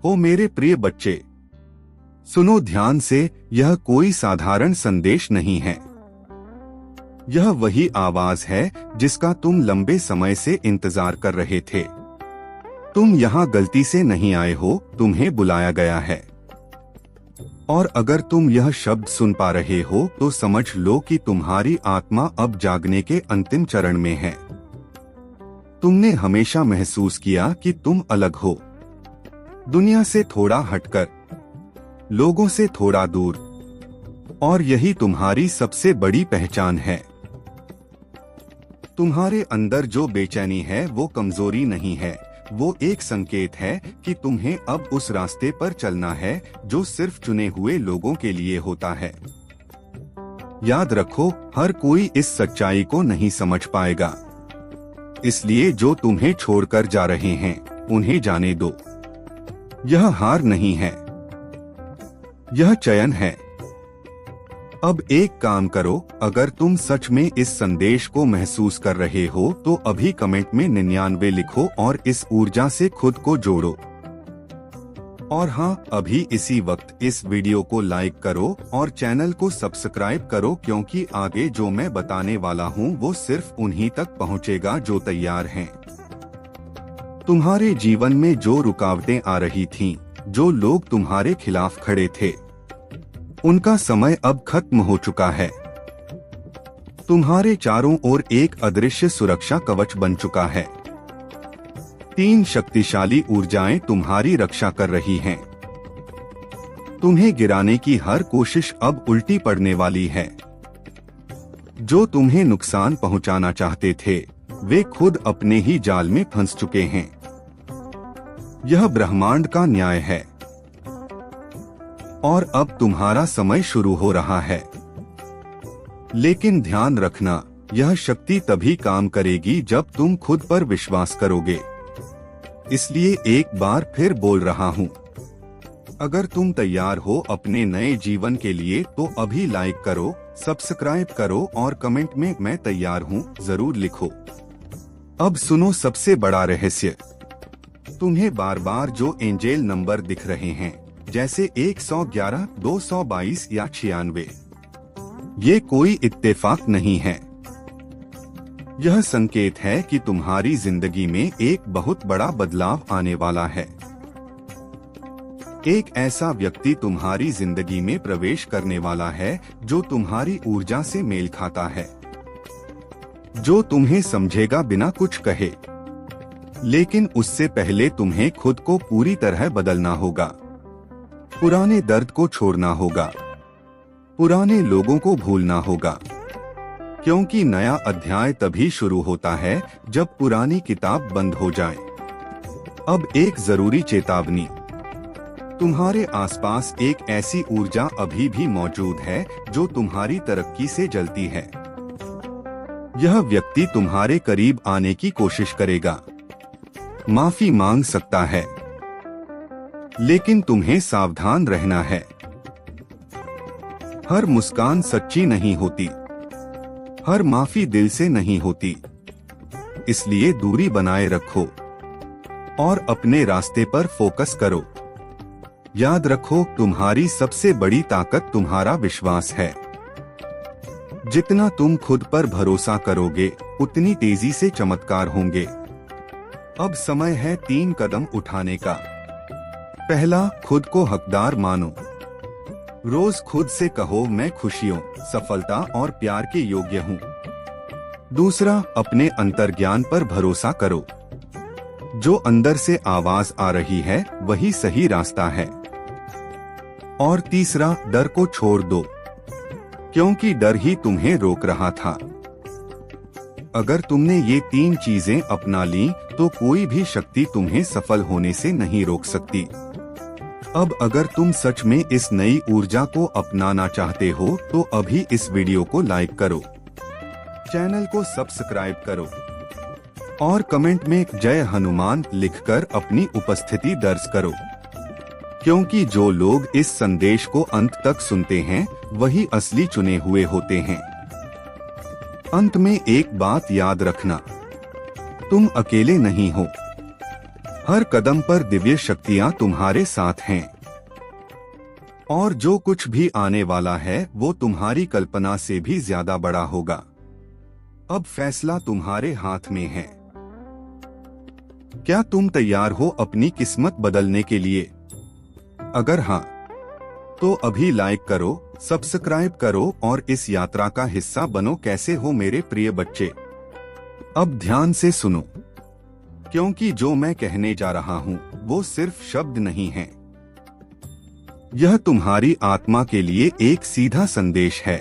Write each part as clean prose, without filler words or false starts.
ओ मेरे प्रिय बच्चे, सुनो ध्यान से, यह कोई साधारण संदेश नहीं है। यह वही आवाज है जिसका तुम लंबे समय से इंतजार कर रहे थे। तुम यहाँ गलती से नहीं आए हो, तुम्हें बुलाया गया है। और अगर तुम यह शब्द सुन पा रहे हो तो समझ लो कि तुम्हारी आत्मा अब जागने के अंतिम चरण में है। तुमने हमेशा महसूस किया कि तुम अलग हो, दुनिया से थोड़ा हटकर, लोगों से थोड़ा दूर, और यही तुम्हारी सबसे बड़ी पहचान है। तुम्हारे अंदर जो बेचैनी है वो कमजोरी नहीं है, वो एक संकेत है कि तुम्हें अब उस रास्ते पर चलना है जो सिर्फ चुने हुए लोगों के लिए होता है। याद रखो, हर कोई इस सच्चाई को नहीं समझ पाएगा, इसलिए जो तुम्हें छोड़कर जा रहे हैं उन्हें जाने दो। यह हार नहीं है, यह चयन है। अब एक काम करो, अगर तुम सच में इस संदेश को महसूस कर रहे हो तो अभी कमेंट में 99 लिखो और इस ऊर्जा से खुद को जोड़ो। और हाँ, अभी इसी वक्त इस वीडियो को लाइक करो और चैनल को सब्सक्राइब करो, क्योंकि आगे जो मैं बताने वाला हूँ वो सिर्फ उन्हीं तक पहुँचेगा जो तैयार हैं। तुम्हारे जीवन में जो रुकावटें आ रही थीं, जो लोग तुम्हारे खिलाफ खड़े थे, उनका समय अब खत्म हो चुका है। तुम्हारे चारों ओर एक अदृश्य सुरक्षा कवच बन चुका है। 3 शक्तिशाली ऊर्जाएं तुम्हारी रक्षा कर रही हैं। तुम्हें गिराने की हर कोशिश अब उल्टी पड़ने वाली है। जो तुम्हें नुकसान पहुंचाना चाहते थे, वे खुद अपने ही जाल में फंस चुके हैं। यह ब्रह्मांड का न्याय है और अब तुम्हारा समय शुरू हो रहा है। लेकिन ध्यान रखना, यह शक्ति तभी काम करेगी जब तुम खुद पर विश्वास करोगे। इसलिए एक बार फिर बोल रहा हूँ, अगर तुम तैयार हो अपने नए जीवन के लिए तो अभी लाइक करो, सब्सक्राइब करो और कमेंट में मैं तैयार हूँ जरूर लिखो। अब सुनो सबसे बड़ा रहस्य। तुम्हें बार बार जो एंजेल नंबर दिख रहे हैं, जैसे 111, 222 या 96, ये कोई इत्तेफाक नहीं है। यह संकेत है कि तुम्हारी जिंदगी में एक बहुत बड़ा बदलाव आने वाला है। एक ऐसा व्यक्ति तुम्हारी जिंदगी में प्रवेश करने वाला है जो तुम्हारी ऊर्जा से मेल खाता है, जो तुम्हें समझेगा बिना कुछ कहे। लेकिन उससे पहले तुम्हें खुद को पूरी तरह बदलना होगा। पुराने दर्द को छोड़ना होगा, पुराने लोगों को भूलना होगा, क्योंकि नया अध्याय तभी शुरू होता है जब पुरानी किताब बंद हो जाए। अब एक जरूरी चेतावनी, तुम्हारे आसपास एक ऐसी ऊर्जा अभी भी मौजूद है जो तुम्हारी तरक्की से जलती है। यह व्यक्ति तुम्हारे करीब आने की कोशिश करेगा, माफी मांग सकता है, लेकिन तुम्हें सावधान रहना है। हर मुस्कान सच्ची नहीं होती, हर माफी दिल से नहीं होती। इसलिए दूरी बनाए रखो और अपने रास्ते पर फोकस करो। याद रखो, तुम्हारी सबसे बड़ी ताकत तुम्हारा विश्वास है। जितना तुम खुद पर भरोसा करोगे, उतनी तेजी से चमत्कार होंगे। अब समय है 3 कदम उठाने का। पहला, खुद को हकदार मानो। रोज खुद से कहो, मैं खुशियों, सफलता और प्यार के योग्य हूँ। दूसरा, अपने अंतर्ज्ञान पर भरोसा करो। जो अंदर से आवाज आ रही है वही सही रास्ता है। और तीसरा, डर को छोड़ दो, क्योंकि डर ही तुम्हें रोक रहा था। अगर तुमने ये 3 चीजें अपना ली तो कोई भी शक्ति तुम्हें सफल होने से नहीं रोक सकती। अब अगर तुम सच में इस नई ऊर्जा को अपनाना चाहते हो तो अभी इस वीडियो को लाइक करो, चैनल को सब्सक्राइब करो और कमेंट में जय हनुमान लिखकर अपनी उपस्थिति दर्ज करो, क्योंकि जो लोग इस संदेश को अंत तक सुनते हैं वही असली चुने हुए होते हैं। अंत में एक बात याद रखना, तुम अकेले नहीं हो। हर कदम पर दिव्य शक्तियां तुम्हारे साथ हैं और जो कुछ भी आने वाला है वो तुम्हारी कल्पना से भी ज्यादा बड़ा होगा। अब फैसला तुम्हारे हाथ में है। क्या तुम तैयार हो अपनी किस्मत बदलने के लिए? अगर हाँ, तो अभी लाइक करो, सब्सक्राइब करो और इस यात्रा का हिस्सा बनो। कैसे हो मेरे प्रिय बच्चे? अब ध्यान से सुनो, क्योंकि जो मैं कहने जा रहा हूँ वो सिर्फ शब्द नहीं है। यह तुम्हारी आत्मा के लिए एक सीधा संदेश है।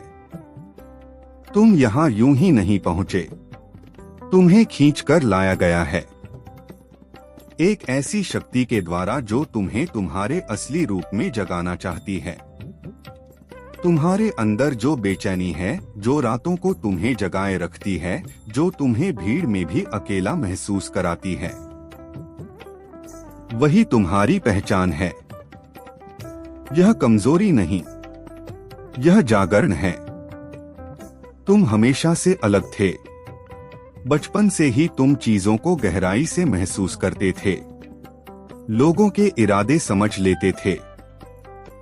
तुम यहाँ यूं ही नहीं पहुँचे, तुम्हें खींचकर लाया गया है एक ऐसी शक्ति के द्वारा जो तुम्हें तुम्हारे असली रूप में जगाना चाहती है। तुम्हारे अंदर जो बेचैनी है, जो रातों को तुम्हें जगाए रखती है, जो तुम्हें भीड़ में भी अकेला महसूस कराती है, वही तुम्हारी पहचान है। यह कमजोरी नहीं, यह जागरण है। तुम हमेशा से अलग थे। बचपन से ही तुम चीजों को गहराई से महसूस करते थे, लोगों के इरादे समझ लेते थे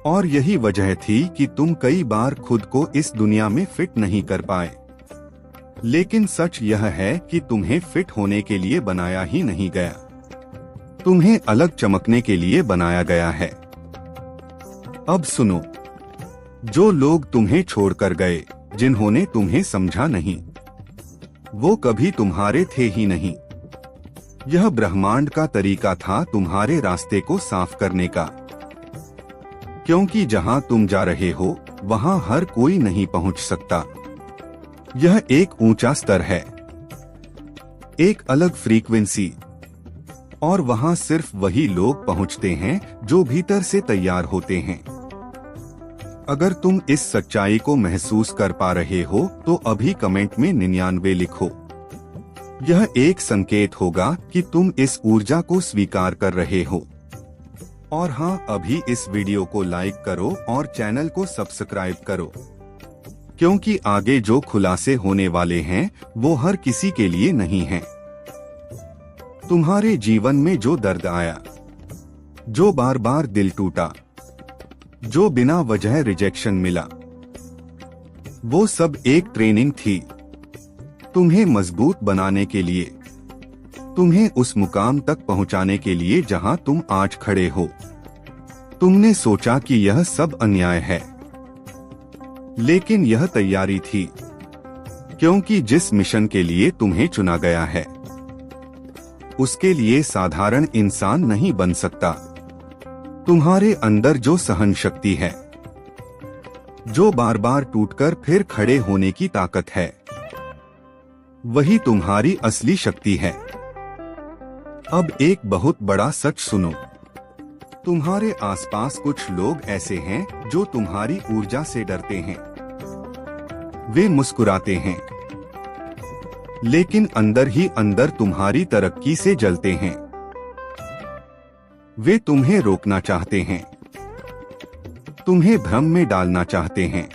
और यही वजह थी कि तुम कई बार खुद को इस दुनिया में फिट नहीं कर पाए। लेकिन सच यह है कि तुम्हें फिट होने के लिए बनाया ही नहीं गया, तुम्हें अलग चमकने के लिए बनाया गया है। अब सुनो, जो लोग तुम्हें छोड़कर गए, जिन्होंने तुम्हें समझा नहीं, वो कभी तुम्हारे थे ही नहीं। यह ब्रह्मांड का तरीका था तुम्हारे रास्ते को साफ करने का, क्योंकि जहां तुम जा रहे हो वहां हर कोई नहीं पहुंच सकता। यह एक ऊंचा स्तर है, एक अलग फ्रीक्वेंसी, और वहां सिर्फ वही लोग पहुंचते हैं जो भीतर से तैयार होते हैं। अगर तुम इस सच्चाई को महसूस कर पा रहे हो तो अभी कमेंट में 99 लिखो। यह एक संकेत होगा कि तुम इस ऊर्जा को स्वीकार कर रहे हो। और हाँ, अभी इस वीडियो को लाइक करो और चैनल को सब्सक्राइब करो, क्योंकि आगे जो खुलासे होने वाले हैं वो हर किसी के लिए नहीं हैं। तुम्हारे जीवन में जो दर्द आया, जो बार बार दिल टूटा, जो बिना वजह रिजेक्शन मिला, वो सब एक ट्रेनिंग थी तुम्हें मजबूत बनाने के लिए, तुम्हें उस मुकाम तक पहुंचाने के लिए जहां तुम आज खड़े हो। तुमने सोचा कि यह सब अन्याय है, लेकिन यह तैयारी थी, क्योंकि जिस मिशन के लिए तुम्हें चुना गया है उसके लिए साधारण इंसान नहीं बन सकता। तुम्हारे अंदर जो सहन शक्ति है, जो बार बार टूटकर फिर खड़े होने की ताकत है, वही तुम्हारी असली शक्ति है। अब एक बहुत बड़ा सच सुनो, तुम्हारे आसपास कुछ लोग ऐसे हैं जो तुम्हारी ऊर्जा से डरते हैं। वे मुस्कुराते हैं, लेकिन अंदर ही अंदर तुम्हारी तरक्की से जलते हैं। वे तुम्हें रोकना चाहते हैं, तुम्हें भ्रम में डालना चाहते हैं,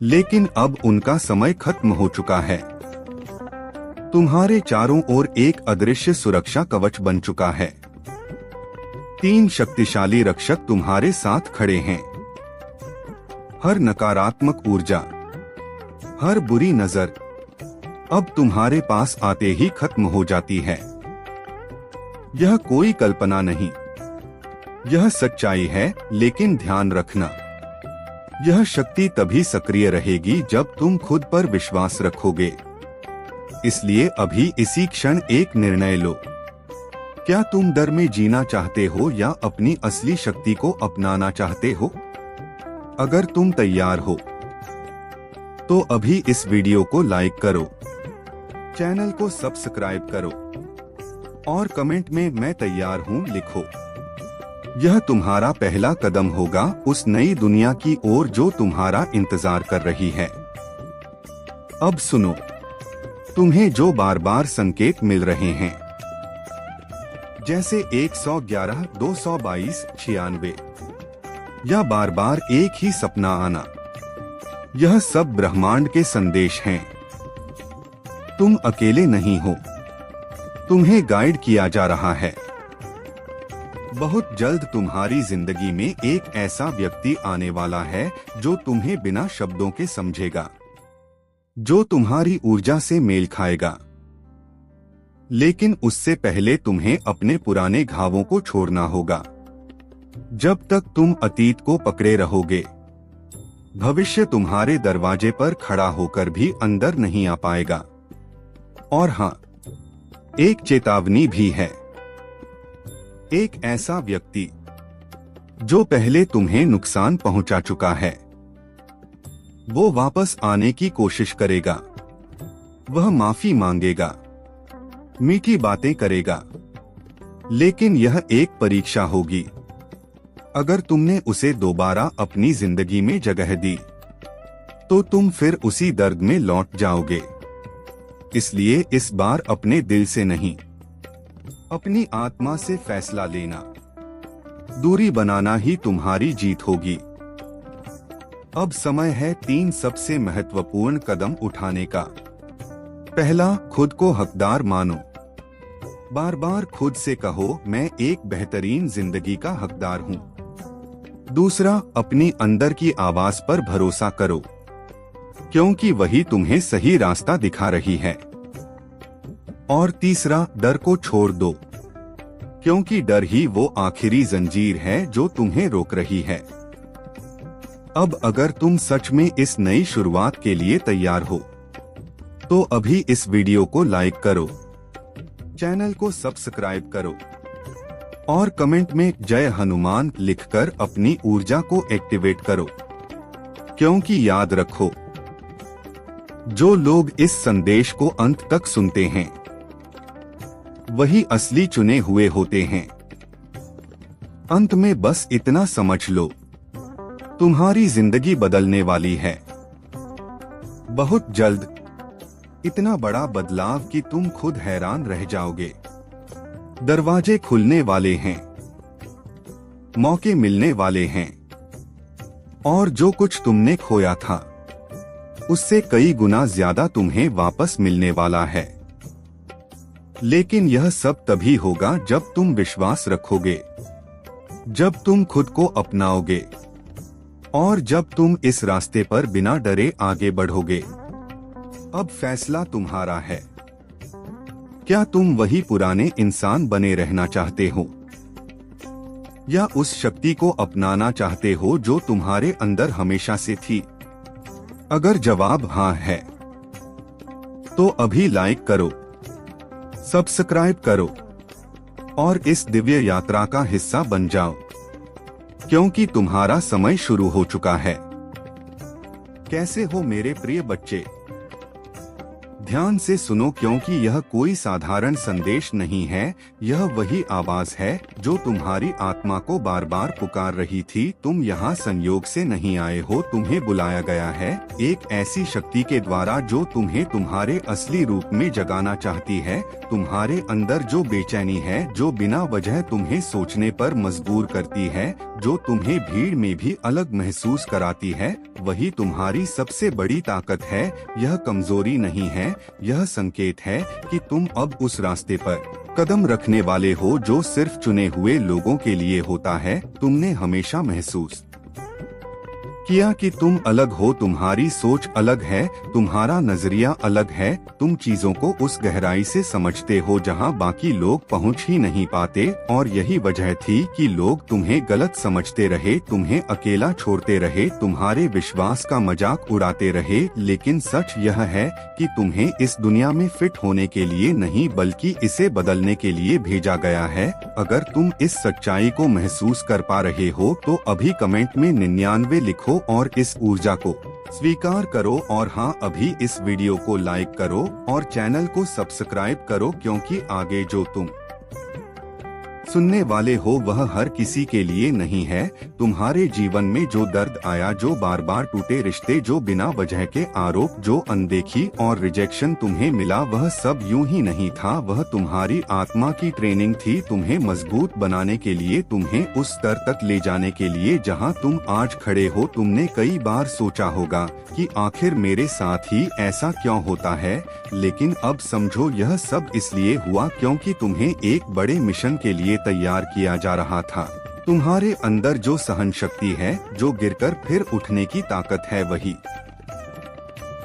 लेकिन अब उनका समय खत्म हो चुका है। तुम्हारे चारों ओर एक अदृश्य सुरक्षा कवच बन चुका है। 3 शक्तिशाली रक्षक तुम्हारे साथ खड़े हैं। हर नकारात्मक ऊर्जा, हर बुरी नजर अब तुम्हारे पास आते ही खत्म हो जाती है। यह कोई कल्पना नहीं, यह सच्चाई है। लेकिन ध्यान रखना, यह शक्ति तभी सक्रिय रहेगी जब तुम खुद पर विश्वास रखोगे। इसलिए अभी इसी क्षण एक निर्णय लो। क्या तुम डर में जीना चाहते हो या अपनी असली शक्ति को अपनाना चाहते हो? अगर तुम तैयार हो तो अभी इस वीडियो को लाइक करो, चैनल को सब्सक्राइब करो और कमेंट में मैं तैयार हूं लिखो। यह तुम्हारा पहला कदम होगा उस नई दुनिया की ओर जो तुम्हारा इंतजार कर रही है। अब सुनो, तुम्हें जो बार बार संकेत मिल रहे हैं, जैसे 111, 222, 96 या बार बार एक ही सपना आना, यह सब ब्रह्मांड के संदेश हैं। तुम अकेले नहीं हो। तुम्हें गाइड किया जा रहा है। बहुत जल्द तुम्हारी जिंदगी में एक ऐसा व्यक्ति आने वाला है जो तुम्हें बिना शब्दों के समझेगा, जो तुम्हारी ऊर्जा से मेल खाएगा। लेकिन उससे पहले तुम्हें अपने पुराने घावों को छोड़ना होगा। जब तक तुम अतीत को पकड़े रहोगे, भविष्य तुम्हारे दरवाजे पर खड़ा होकर भी अंदर नहीं आ पाएगा। और हाँ, एक चेतावनी भी है। एक ऐसा व्यक्ति जो पहले तुम्हें नुकसान पहुंचा चुका है, वो वापस आने की कोशिश करेगा। वह माफी मांगेगा, मीठी बातें करेगा, लेकिन यह एक परीक्षा होगी। अगर तुमने उसे दोबारा अपनी जिंदगी में जगह दी, तो तुम फिर उसी दर्द में लौट जाओगे। इसलिए इस बार अपने दिल से नहीं, अपनी आत्मा से फैसला लेना। दूरी बनाना ही तुम्हारी जीत होगी। अब समय है 3 सबसे महत्वपूर्ण कदम उठाने का। पहला, खुद को हकदार मानो। बार बार खुद से कहो, मैं एक बेहतरीन जिंदगी का हकदार हूँ। दूसरा, अपनी अंदर की आवाज पर भरोसा करो, क्योंकि वही तुम्हें सही रास्ता दिखा रही है। और तीसरा, डर को छोड़ दो, क्योंकि डर ही वो आखिरी जंजीर है जो तुम्हें रोक रही है। अब अगर तुम सच में इस नई शुरुआत के लिए तैयार हो, तो अभी इस वीडियो को लाइक करो, चैनल को सब्सक्राइब करो और कमेंट में जय हनुमान लिखकर अपनी ऊर्जा को एक्टिवेट करो। क्योंकि याद रखो, जो लोग इस संदेश को अंत तक सुनते हैं, वही असली चुने हुए होते हैं। अंत में बस इतना समझ लो, तुम्हारी जिंदगी बदलने वाली है। बहुत जल्द इतना बड़ा बदलाव कि तुम खुद हैरान रह जाओगे। दरवाजे खुलने वाले हैं, मौके मिलने वाले हैं, और जो कुछ तुमने खोया था, उससे कई गुना ज्यादा तुम्हें वापस मिलने वाला है। लेकिन यह सब तभी होगा जब तुम विश्वास रखोगे, जब तुम खुद को अपनाओगे और जब तुम इस रास्ते पर बिना डरे आगे बढ़ोगे। अब फैसला तुम्हारा है। क्या तुम वही पुराने इंसान बने रहना चाहते हो, या उस शक्ति को अपनाना चाहते हो जो तुम्हारे अंदर हमेशा से थी? अगर जवाब हाँ है, तो अभी लाइक करो, सब्सक्राइब करो और इस दिव्य यात्रा का हिस्सा बन जाओ, क्योंकि तुम्हारा समय शुरू हो चुका है। कैसे हो मेरे प्रिय बच्चे? ध्यान से सुनो, क्योंकि यह कोई साधारण संदेश नहीं है। यह वही आवाज है जो तुम्हारी आत्मा को बार बार पुकार रही थी। तुम यहाँ संयोग से नहीं आए हो, तुम्हें बुलाया गया है एक ऐसी शक्ति के द्वारा जो तुम्हें तुम्हारे असली रूप में जगाना चाहती है। तुम्हारे अंदर जो बेचैनी है, जो बिना वजह तुम्हें सोचने पर मजबूर करती है, जो तुम्हें भीड़ में भी अलग महसूस कराती है, वही तुम्हारी सबसे बड़ी ताकत है। यह कमजोरी नहीं है, यह संकेत है कि तुम अब उस रास्ते पर कदम रखने वाले हो जो सिर्फ चुने हुए लोगों के लिए होता है। तुमने हमेशा महसूस किया कि तुम अलग हो, तुम्हारी सोच अलग है, तुम्हारा नजरिया अलग है। तुम चीजों को उस गहराई से समझते हो जहां बाकी लोग पहुंच ही नहीं पाते, और यही वजह थी कि लोग तुम्हें गलत समझते रहे, तुम्हें अकेला छोड़ते रहे, तुम्हारे विश्वास का मजाक उड़ाते रहे। लेकिन सच यह है कि तुम्हें इस दुनिया में फिट होने के लिए नहीं, बल्कि इसे बदलने के लिए भेजा गया है। अगर तुम इस सच्चाई को महसूस कर पा रहे हो, तो अभी कमेंट में 99 लिखो और इस ऊर्जा को स्वीकार करो। और हाँ, अभी इस वीडियो को लाइक करो और चैनल को सब्सक्राइब करो, क्योंकि आगे जो तुम सुनने वाले हो, वह हर किसी के लिए नहीं है। तुम्हारे जीवन में जो दर्द आया, जो बार बार टूटे रिश्ते, जो बिना वजह के आरोप, जो अनदेखी और रिजेक्शन तुम्हें मिला, वह सब यूं ही नहीं था। वह तुम्हारी आत्मा की ट्रेनिंग थी, तुम्हें मजबूत बनाने के लिए, तुम्हें उस स्तर तक ले जाने के लिए जहां तुम आज खड़े हो। तुमने कई बार सोचा होगा कि आखिर मेरे साथ ही ऐसा क्यों होता है, लेकिन अब समझो यह सब इसलिए हुआ क्योंकि तुम्हें एक बड़े मिशन के लिए तैयार किया जा रहा था। तुम्हारे अंदर जो सहन शक्ति है, जो गिरकर फिर उठने की ताकत है, वही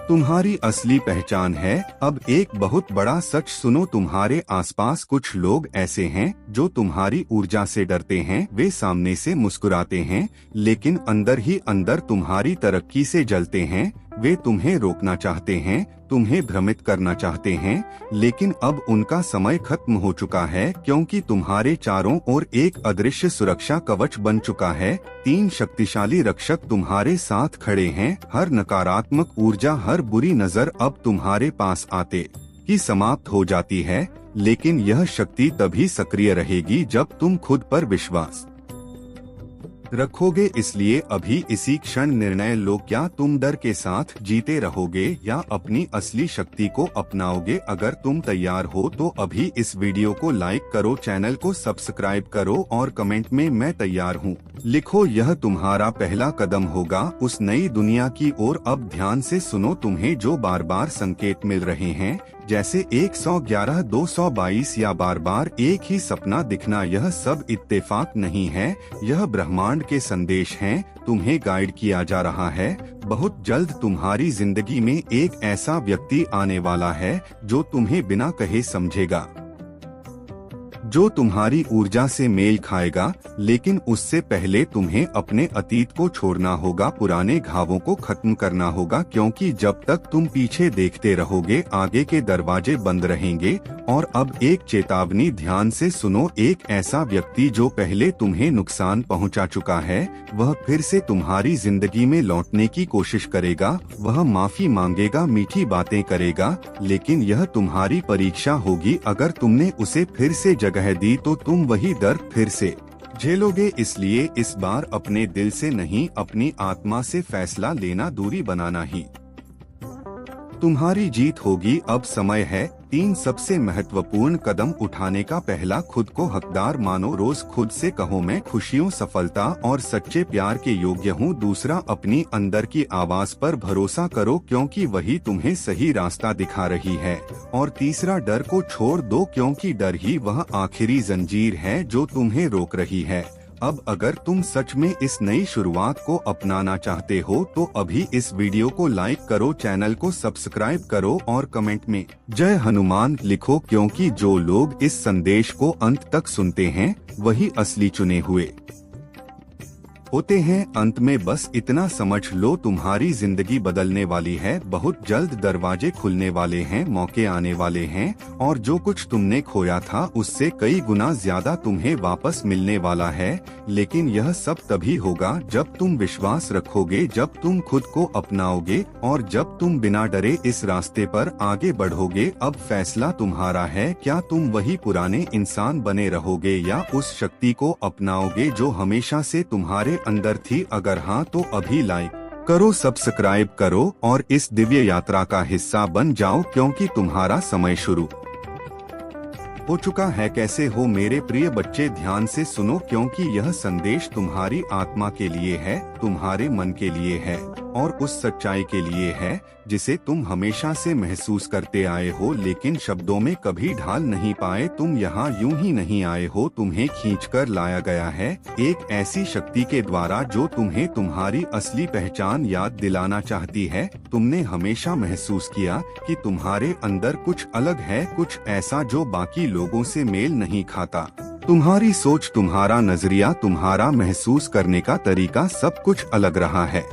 तुम्हारी असली पहचान है। अब एक बहुत बड़ा सच सुनो, तुम्हारे आसपास कुछ लोग ऐसे हैं जो तुम्हारी ऊर्जा से डरते हैं। वे सामने से मुस्कुराते हैं, लेकिन अंदर ही अंदर तुम्हारी तरक्की से जलते हैं। वे तुम्हें रोकना चाहते हैं, तुम्हें भ्रमित करना चाहते हैं, लेकिन अब उनका समय खत्म हो चुका है, क्योंकि तुम्हारे चारों ओर एक अदृश्य सुरक्षा कवच बन चुका है। 3 शक्तिशाली रक्षक तुम्हारे साथ खड़े हैं। हर नकारात्मक ऊर्जा, हर बुरी नजर अब तुम्हारे पास आते ही समाप्त हो जाती है। लेकिन यह शक्ति तभी सक्रिय रहेगी जब तुम खुद पर विश्वास रखोगे। इसलिए अभी इसी क्षण निर्णय लो, क्या तुम डर के साथ जीते रहोगे या अपनी असली शक्ति को अपनाओगे। अगर तुम तैयार हो तो अभी इस वीडियो को लाइक करो, चैनल को सब्सक्राइब करो और कमेंट में मैं तैयार हूँ लिखो। यह तुम्हारा पहला कदम होगा उस नई दुनिया की ओर। अब ध्यान से सुनो, तुम्हें जो बार बार संकेत मिल रहे हैं, जैसे 111, 222 या बार बार एक ही सपना दिखना, यह सब इत्तेफाक नहीं है, यह ब्रह्मांड के संदेश हैं। तुम्हें गाइड किया जा रहा है। बहुत जल्द तुम्हारी जिंदगी में एक ऐसा व्यक्ति आने वाला है जो तुम्हें बिना कहे समझेगा, जो तुम्हारी ऊर्जा से मेल खाएगा। लेकिन उससे पहले तुम्हें अपने अतीत को छोड़ना होगा, पुराने घावों को खत्म करना होगा, क्योंकि जब तक तुम पीछे देखते रहोगे आगे के दरवाजे बंद रहेंगे। और अब एक चेतावनी, ध्यान से सुनो, एक ऐसा व्यक्ति जो पहले तुम्हें नुकसान पहुंचा चुका है, वह फिर से तुम्हारी जिंदगी में लौटने की कोशिश करेगा। वह माफी मांगेगा, मीठी बातें करेगा, लेकिन यह तुम्हारी परीक्षा होगी। अगर तुमने उसे फिर से जगह दी तो तुम वही दर्द फिर से झेलोगे। इसलिए इस बार अपने दिल से नहीं, अपनी आत्मा से फैसला लेना, दूरी बनाना ही तुम्हारी जीत होगी। अब समय है 3 सबसे महत्वपूर्ण कदम उठाने का। पहला, खुद को हकदार मानो। रोज खुद से कहो, मैं खुशियों, सफलता और सच्चे प्यार के योग्य हूँ। दूसरा, अपनी अंदर की आवाज पर भरोसा करो, क्योंकि वही तुम्हें सही रास्ता दिखा रही है। और तीसरा, डर को छोड़ दो, क्योंकि डर ही वह आखिरी जंजीर है जो तुम्हें रोक रही है। अब अगर तुम सच में इस नई शुरुआत को अपनाना चाहते हो तो अभी इस वीडियो को लाइक करो, चैनल को सब्सक्राइब करो और कमेंट में जय हनुमान लिखो, क्योंकि जो लोग इस संदेश को अंत तक सुनते हैं वही असली चुने हुए होते हैं। अंत में बस इतना समझ लो, तुम्हारी जिंदगी बदलने वाली है। बहुत जल्द दरवाजे खुलने वाले हैं, मौके आने वाले हैं, और जो कुछ तुमने खोया था उससे कई गुना ज्यादा तुम्हें वापस मिलने वाला है। लेकिन यह सब तभी होगा जब तुम विश्वास रखोगे, जब तुम खुद को अपनाओगे और जब तुम बिना डरे इस रास्ते पर आगे बढ़ोगे। अब फैसला तुम्हारा है, क्या तुम वही पुराने इंसान बने रहोगे या उस शक्ति को अपनाओगे जो हमेशा से तुम्हारे अंदर थी। अगर हाँ तो अभी लाइक करो, सब्सक्राइब करो और इस दिव्य यात्रा का हिस्सा बन जाओ, क्योंकि तुम्हारा समय शुरू हो चुका है। कैसे हो मेरे प्रिय बच्चे, ध्यान से सुनो, क्योंकि यह संदेश तुम्हारी आत्मा के लिए है, तुम्हारे मन के लिए है और उस सच्चाई के लिए है जिसे तुम हमेशा से महसूस करते आए हो, लेकिन शब्दों में कभी ढाल नहीं पाए। तुम यहाँ यूं ही नहीं आए हो, तुम्हें खींचकर लाया गया है एक ऐसी शक्ति के द्वारा जो तुम्हें तुम्हारी असली पहचान याद दिलाना चाहती है। तुमने हमेशा महसूस किया कि तुम्हारे अंदर कुछ अलग है, कुछ ऐसा जो बाकी लोगों से मेल नहीं खाता। तुम्हारी सोच, तुम्हारा नजरिया, तुम्हारा महसूस करने का तरीका, सब कुछ अलग रहा है।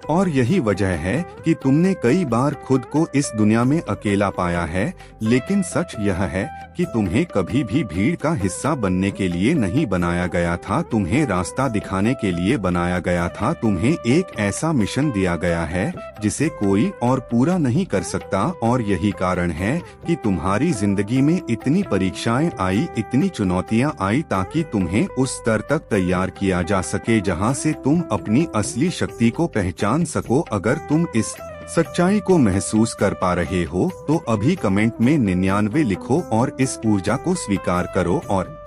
और यही वजह है कि तुमने कई बार खुद को इस दुनिया में अकेला पाया है, लेकिन सच यह है कि तुम्हें कभी भी भीड़ का हिस्सा बनने के लिए नहीं बनाया गया था। तुम्हें रास्ता दिखाने के लिए बनाया गया था। तुम्हें एक ऐसा मिशन दिया गया है जिसे कोई और पूरा नहीं कर सकता, और यही कारण है कि तुम्हारी जिंदगी में इतनी परीक्षाएं आई, इतनी चुनौतियां आई, ताकि तुम्हें उस स्तर तक तैयार किया जा सके जहां से तुम अपनी असली शक्ति को पहचान सको। अगर तुम इस सच्चाई को महसूस कर पा रहे हो तो अभी कमेंट में 99 लिखो और इस ऊर्जा को स्वीकार करो। और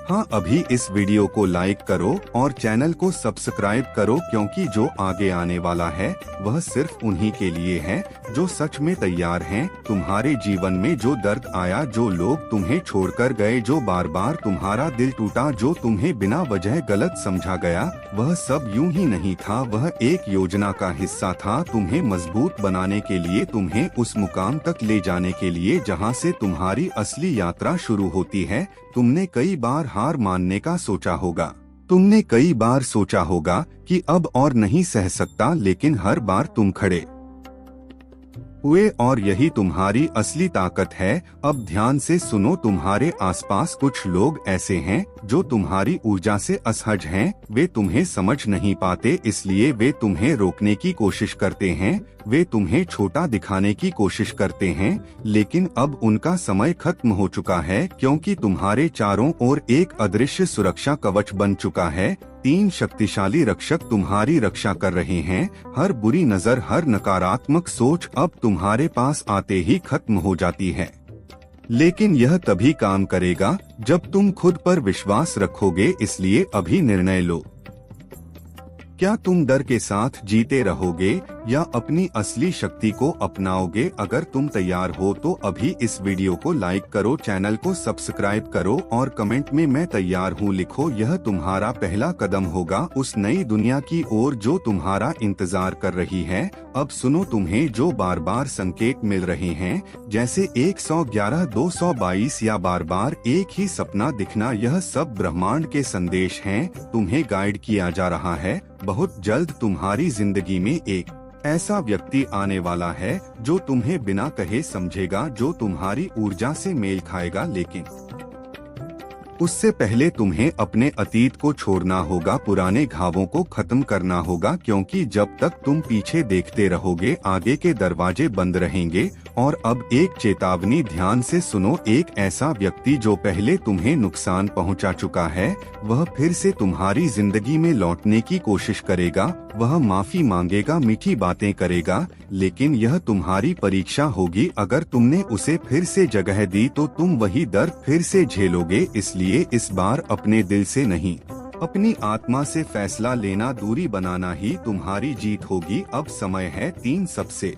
हाँ, अभी इस वीडियो को लाइक करो और चैनल को सब्सक्राइब करो, क्योंकि जो आगे आने वाला है वह सिर्फ उन्हीं के लिए है जो सच में तैयार हैं। तुम्हारे जीवन में जो दर्द आया, जो लोग तुम्हें छोड़कर गए, जो बार बार तुम्हारा दिल टूटा, जो तुम्हें बिना वजह गलत समझा गया, वह सब यूं ही नहीं था। वह एक योजना का हिस्सा था, तुम्हें मजबूत बनाने के लिए, तुम्हें उस मुकाम तक ले जाने के लिए जहां से तुम्हारी असली यात्रा शुरू होती है। तुमने कई बार हार मानने का सोचा होगा, तुमने कई बार सोचा होगा कि अब और नहीं सह सकता, लेकिन हर बार तुम खड़े हुए, और यही तुम्हारी असली ताकत है। अब ध्यान से सुनो, तुम्हारे आसपास कुछ लोग ऐसे हैं जो तुम्हारी ऊर्जा से असहज हैं। वे तुम्हें समझ नहीं पाते, इसलिए वे तुम्हें रोकने की कोशिश करते हैं, वे तुम्हें छोटा दिखाने की कोशिश करते हैं, लेकिन अब उनका समय खत्म हो चुका है, क्योंकि तुम्हारे चारों ओर एक अदृश्य सुरक्षा कवच बन चुका है। 3 शक्तिशाली रक्षक तुम्हारी रक्षा कर रहे हैं। हर बुरी नजर, हर नकारात्मक सोच अब तुम्हारे पास आते ही खत्म हो जाती है, लेकिन यह तभी काम करेगा जब तुम खुद पर विश्वास रखोगे। इसलिए अभी निर्णय लो, क्या तुम डर के साथ जीते रहोगे या अपनी असली शक्ति को अपनाओगे? अगर तुम तैयार हो तो अभी इस वीडियो को लाइक करो, चैनल को सब्सक्राइब करो और कमेंट में मैं तैयार हूँ लिखो। यह तुम्हारा पहला कदम होगा उस नई दुनिया की ओर जो तुम्हारा इंतजार कर रही है। अब सुनो, तुम्हें जो बार बार संकेत मिल रहे हैं, जैसे 111, 222 या बार बार एक ही सपना दिखना, यह सब ब्रह्मांड के संदेश हैं। तुम्हें गाइड किया जा रहा है। बहुत जल्द तुम्हारी जिंदगी में एक ऐसा व्यक्ति आने वाला है जो तुम्हें बिना कहे समझेगा, जो तुम्हारी ऊर्जा से मेल खाएगा, लेकिन उससे पहले तुम्हें अपने अतीत को छोड़ना होगा, पुराने घावों को खत्म करना होगा, क्योंकि जब तक तुम पीछे देखते रहोगे आगे के दरवाजे बंद रहेंगे। और अब एक चेतावनी, ध्यान से सुनो, एक ऐसा व्यक्ति जो पहले तुम्हें नुकसान पहुंचा चुका है, वह फिर से तुम्हारी जिंदगी में लौटने की कोशिश करेगा। वह माफी मांगेगा, मीठी बातें करेगा, लेकिन यह तुम्हारी परीक्षा होगी। अगर तुमने उसे फिर से जगह दी तो तुम वही दर्द फिर से झेलोगे। इसलिए इस बार अपने दिल से नहीं, अपनी आत्मा से फैसला लेना, दूरी बनाना ही तुम्हारी जीत होगी। अब समय है 3 सबसे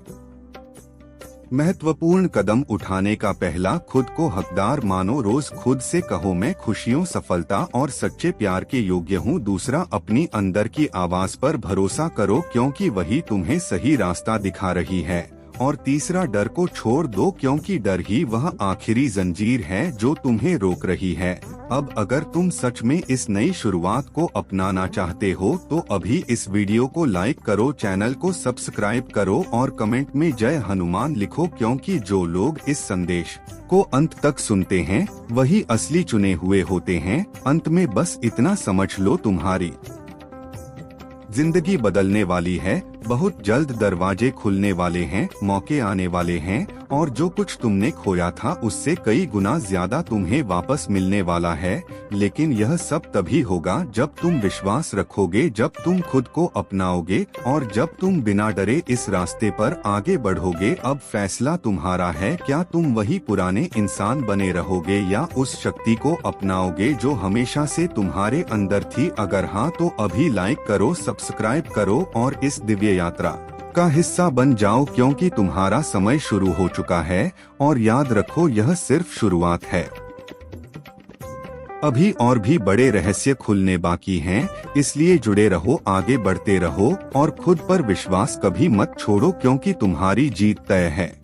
महत्वपूर्ण कदम उठाने का। पहला, खुद को हकदार मानो, रोज खुद से कहो मैं खुशियों, सफलता और सच्चे प्यार के योग्य हूँ। दूसरा, अपनी अंदर की आवाज पर भरोसा करो, क्योंकि वही तुम्हें सही रास्ता दिखा रही है। और तीसरा, डर को छोड़ दो, क्योंकि डर ही वह आखिरी जंजीर है जो तुम्हें रोक रही है। अब अगर तुम सच में इस नई शुरुआत को अपनाना चाहते हो तो अभी इस वीडियो को लाइक करो, चैनल को सब्सक्राइब करो और कमेंट में जय हनुमान लिखो, क्योंकि जो लोग इस संदेश को अंत तक सुनते हैं वही असली चुने हुए होते हैं। अंत में बस इतना समझ लो, तुम्हारी जिंदगी बदलने वाली है। बहुत जल्द दरवाजे खुलने वाले हैं, मौके आने वाले हैं, और जो कुछ तुमने खोया था उससे कई गुना ज्यादा तुम्हें वापस मिलने वाला है। लेकिन यह सब तभी होगा जब तुम विश्वास रखोगे, जब तुम खुद को अपनाओगे और जब तुम बिना डरे इस रास्ते पर आगे बढ़ोगे। अब फैसला तुम्हारा है, क्या तुम वही पुराने इंसान बने रहोगे या उस शक्ति को अपनाओगे जो हमेशा से तुम्हारे अंदर थी? अगर हाँ तो अभी लाइक करो, सब्सक्राइब करो और इस दिव्य यात्रा का हिस्सा बन जाओ, क्योंकि तुम्हारा समय शुरू हो चुका है। और याद रखो, यह सिर्फ शुरुआत है। अभी और भी बड़े रहस्य खुलने बाकी हैं, इसलिए जुड़े रहो, आगे बढ़ते रहो और खुद पर विश्वास कभी मत छोड़ो, क्योंकि तुम्हारी जीत तय है।